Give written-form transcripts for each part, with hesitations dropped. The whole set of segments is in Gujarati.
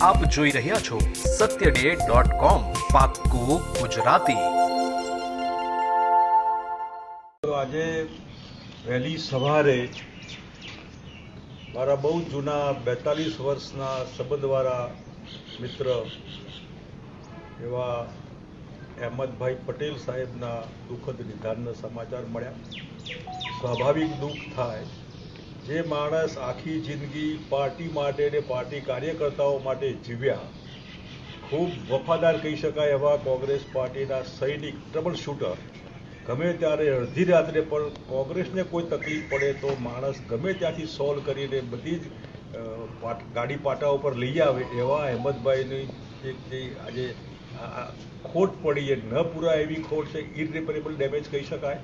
આપ જોઈ રહ્યા છો satyday.com પાક્કું ગુજરાતી। આજે વહેલી સવારે મારા બહુ જૂના 42 વર્ષના સંબંધવાળા મિત્ર એવા અહેમદભાઈ પટેલ સાહેબના દુઃખદ નિધનના સમાચાર મળ્યા। સ્વાભાવિક દુઃખ થાય, જે માણસ આખી જિંદગી પાર્ટી માટે ને પાર્ટી કાર્યકર્તાઓ માટે જીવ્યા, ખૂબ વફાદાર કહી શકાય એવા કોંગ્રેસ પાર્ટીના સૈનિક, ટ્રબલ શૂટર, ગમે ત્યારે અડધી રાત્રે પણ કોંગ્રેસને કોઈ તકલીફ પડે તો માણસ ગમે ત્યાંથી સોલ્વ કરીને બધી જ ગાડી પાટા ઉપર લઈ આવે, એવા અહેમદભાઈની જે આજે ખોટ પડી એ ન પૂરા એવી ખોટ છે, ઇરરિપેરેબલ ડેમેજ કહી શકાય।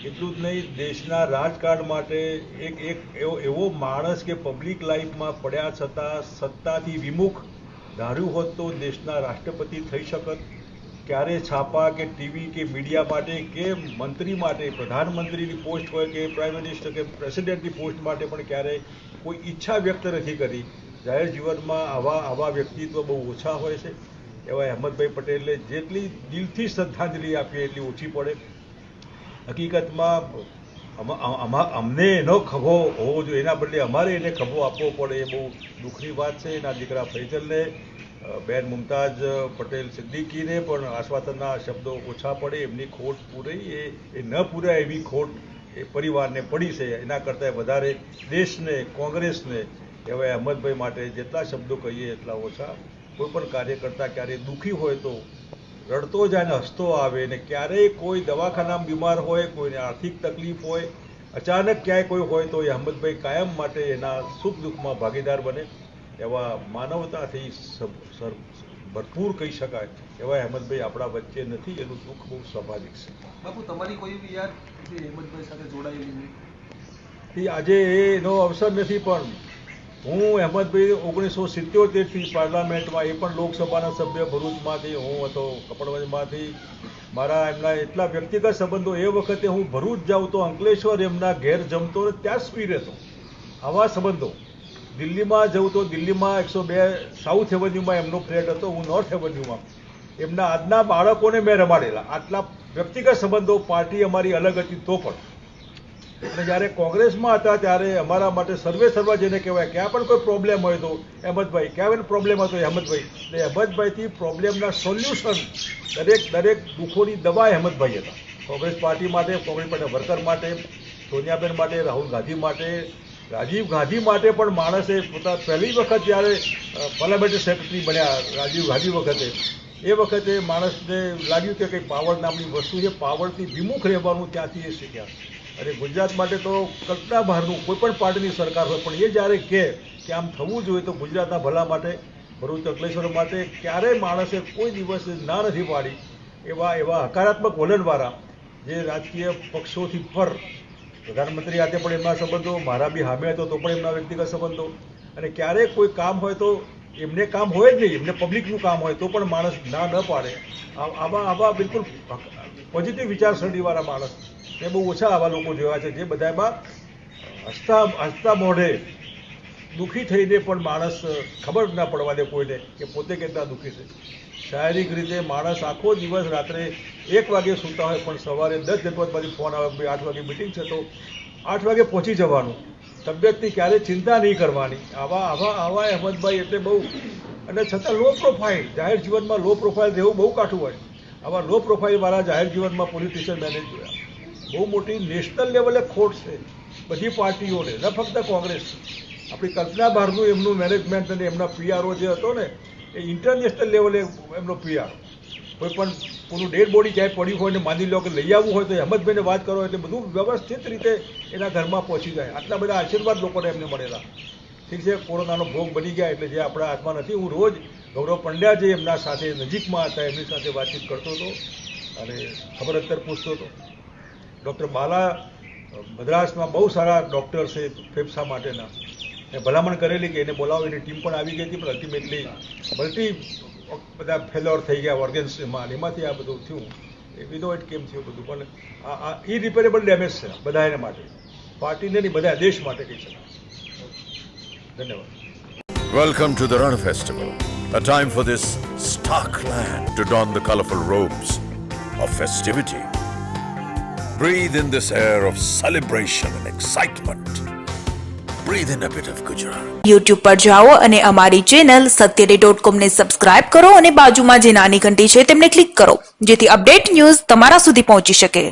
એટલું જ નહીં, દેશના રાજકારણ માટે એક એવો માણસ કે પબ્લિક લાઈફમાં પડ્યા છતાં સત્તાથી વિમુખ, ધાર્યું હોત તો દેશના રાષ્ટ્રપતિ થઈ શકત। ક્યારે છાપા કે ટીવી કે મીડિયા માટે કે મંત્રી માટે, પ્રધાનમંત્રીની પોસ્ટ હોય કે પ્રાઇમ મિનિસ્ટર કે પ્રેસિડેન્ટની પોસ્ટ માટે પણ ક્યારેય કોઈ ઈચ્છા વ્યક્ત નથી કરી। જાહેર જીવનમાં આવા વ્યક્તિત્વ બહુ ઓછા હોય છે। એવા અહેમદભાઈ પટેલે જેટલી દિલથી શ્રદ્ધાંજલિ આપીએ એટલી ઓછી પડે। હકીકતમાં અમને એનો ખભો હોવો જોઈએ, એના બદલે અમારે એને ખભો આપવો પડે, એ બહુ દુઃખની વાત છે। એના દીકરા ફૈઝલને, બેન મુમતાઝ પટેલ સિદ્દીકીને પણ આશ્વાસનના શબ્દો ઓછા પડે, એમની ખોટ પૂરી એ ન પૂરાય એવી ખોટ એ પરિવારને પડી છે। એના કરતાં વધારે દેશને, કોંગ્રેસને, એવા અહેમદભાઈ માટે જેટલા શબ્દો કહીએ એટલા ઓછા। કોઈ પણ કાર્યકર્તા ક્યારેય દુઃખી હોય તો રડતો જાય ને હસતો આવે, ને ક્યારેય કોઈ દવાખાનામાં બીમાર હોય, કોઈને આર્થિક તકલીફ હોય, અચાનક ક્યાંય કોઈ હોય તો એ અહેમદભાઈ કાયમ માટે એના સુખ દુઃખમાં ભાગીદાર બને। એવા માનવતાથી ભરપૂર કહી શકાય એવા અહેમદભાઈ આપણા વચ્ચે નથી, એનું દુઃખ બહુ સ્વાભાવિક છે। બાપુ, તમારી કોઈ એવી યાદ અહેમદભાઈ સાથે જોડાયેલી? આજે એનો અવસર નથી, પણ હું અહેમદભાઈ 1977થી પાર્લામેન્ટમાં, એ પણ લોકસભાના સભ્ય ભરૂચમાંથી, હું હતો કપડવંજમાંથી। મારા એમના એટલા વ્યક્તિગત સંબંધો, એ વખતે હું ભરૂચ જાઉં તો અંકલેશ્વર એમના ઘેર જમતો ને ત્યાં જ પી રહેતો, આવા સંબંધો। દિલ્હીમાં જવું તો દિલ્હીમાં 102 સાઉથ એવન્યુમાં એમનો ફ્લેટ હતો, હું નોર્થ એવન્યુમાં। એમના આજના બાળકોને મેં રમાડેલા। આટલા વ્યક્તિગત સંબંધો, પાર્ટી અમારી અલગ હતી તો પણ। અને જ્યારે કોંગ્રેસમાં હતા ત્યારે અમારા માટે સર્વા જેને કહેવાય, ક્યાં પણ કોઈ પ્રોબ્લેમ હોય તો અહેમદભાઈ, ક્યાં પણ પ્રોબ્લેમ હતો અહેમદભાઈ, એટલે અહેમદભાઈથી પ્રોબ્લેમના સોલ્યુશન, દરેક દુઃખોની દવા અહેમદભાઈ હતા। કોંગ્રેસ પાર્ટી માટે, કોંગ્રેસ પાર્ટી વર્કર માટે, સોનિયાબેન માટે, રાહુલ ગાંધી માટે, રાજીવ ગાંધી માટે પણ માણસે પહેલી વખત જ્યારે પાર્લામેન્ટરી સેક્રેટરી બન્યા રાજીવ ગાંધી વખતે, એ વખતે માણસને લાગ્યું કે કંઈ પાવર નામની વસ્તુ છે, પાવરથી વિમુખ રહેવાનું ત્યાંથી એ શીખ્યા। અને ગુજરાત માટે તો કલ્પના બહારનું, કોઈ પણ પાર્ટીની સરકાર હોય પણ એ જ્યારે કહે કે આમ થવું જોઈએ તો ગુજરાતના ભલા માટે, ભરૂચ અંકલેશ્વર માટે ક્યારેય માણસે કોઈ દિવસ ના નથી પાડી। એવા હકારાત્મક વલણવાળા, જે રાજકીય પક્ષોથી પર, પ્રધાનમંત્રી સાથે પણ એમના સંબંધો, મારા બી હામે હતો તો પણ એમના વ્યક્તિગત સંબંધો, અને ક્યારેક કોઈ કામ હોય તો એમને કામ હોય જ નહીં, એમને પબ્લિકનું કામ હોય તો પણ માણસ ના ન પાડે। આવા બિલકુલ પોઝિટિવ વિચારસરણીવાળા માણસ એ બહુ ઓછા આવા લોકો જોયા છે, જે બધામાં હસતા મોઢે દુઃખી થઈને પણ માણસ ખબર ના પડવા દે કોઈને કે પોતે કેટલા દુઃખી છે। શારીરિક રીતે માણસ આખો દિવસ રાત્રે 1 વાગે સૂતા હોય પણ સવારે 10 જનપદમાંથી ફોન આવે, ભાઈ 8 વાગે મિટિંગ છે તો 8 વાગે પહોંચી જવાનું, તબિયતની ક્યારેય ચિંતા નહીં કરવાની। આવા અહેમદભાઈ એટલે બહુ, અને છતાં લો પ્રોફાઇલ, જાહેર જીવનમાં લો પ્રોફાઇલ રહેવું બહુ કાઠું હોય। આવા લો પ્રોફાઇલવાળા જાહેર જીવનમાં પોલિટિશિયન મેનેજ જોયા। બહુ મોટી નેશનલ લેવલે ખોટ છે બધી પાર્ટીઓને, ન ફક્ત કોંગ્રેસ। આપણી કલ્પના બહારનું એમનું મેનેજમેન્ટ અને એમના પીઆરઓ જે હતો ને, એ ઇન્ટરનેશનલ લેવલે એમનો પીઆર, કોઈ પણ કોનું ડેડ બોડી ક્યાંય પડ્યું હોય ને માની લો કે લઈ આવવું હોય તો અહેમદભાઈને વાત કરો એટલે બધું વ્યવસ્થિત રીતે એના ઘરમાં પહોંચી જાય। આટલા બધા આશીર્વાદ લોકોને એમને મળેલા। ઠીક છે, કોરોનાનો ભોગ બની ગયા એટલે જે આપણા હાથમાં નથી। હું રોજ ગૌરવ પંડ્યા જે એમના સાથે નજીકમાં હતા એમની સાથે વાતચીત કરતો હતો અને ખબર અંતર પૂછતો હતો। ડૉક્ટર બાલા મદ્રાસમાં બહુ સારા ડૉક્ટર છે ફેફસા માટેના, મેં ભલામણ કરેલી કે એને બોલાવો, એની ટીમ પણ આવી ગઈ હતી, પણ અલ્ટિમેટલી બધા ફેલ્યોર થઈ ગયા ઓર્ગન્સમાં, એમાંથી આ બધું થયું। એ વિનો ઇટ કેમ થયું બધું, પણ આ ઇરિપેરેબલ ડેમેજ છે બધા એના માટે, પાર્ટીને નહીં બધા દેશ માટે કહી શકાય। ધન્યવાદ। Welcome to the Ran Festival, a time for this stark land to don the colorful robes of festivity. Breathe in this air of celebration and excitement. Breathe in a bit of Gujarat. YouTube પર જાઓ અને અમારી ચેનલ satyday.com ને સબસ્ક્રાઇબ કરો અને બાજુમાં જે નાની ઘંટી છે તેમને ક્લિક કરો જેથી અપડેટ ન્યૂઝ તમારા સુધી પહોંચી શકે.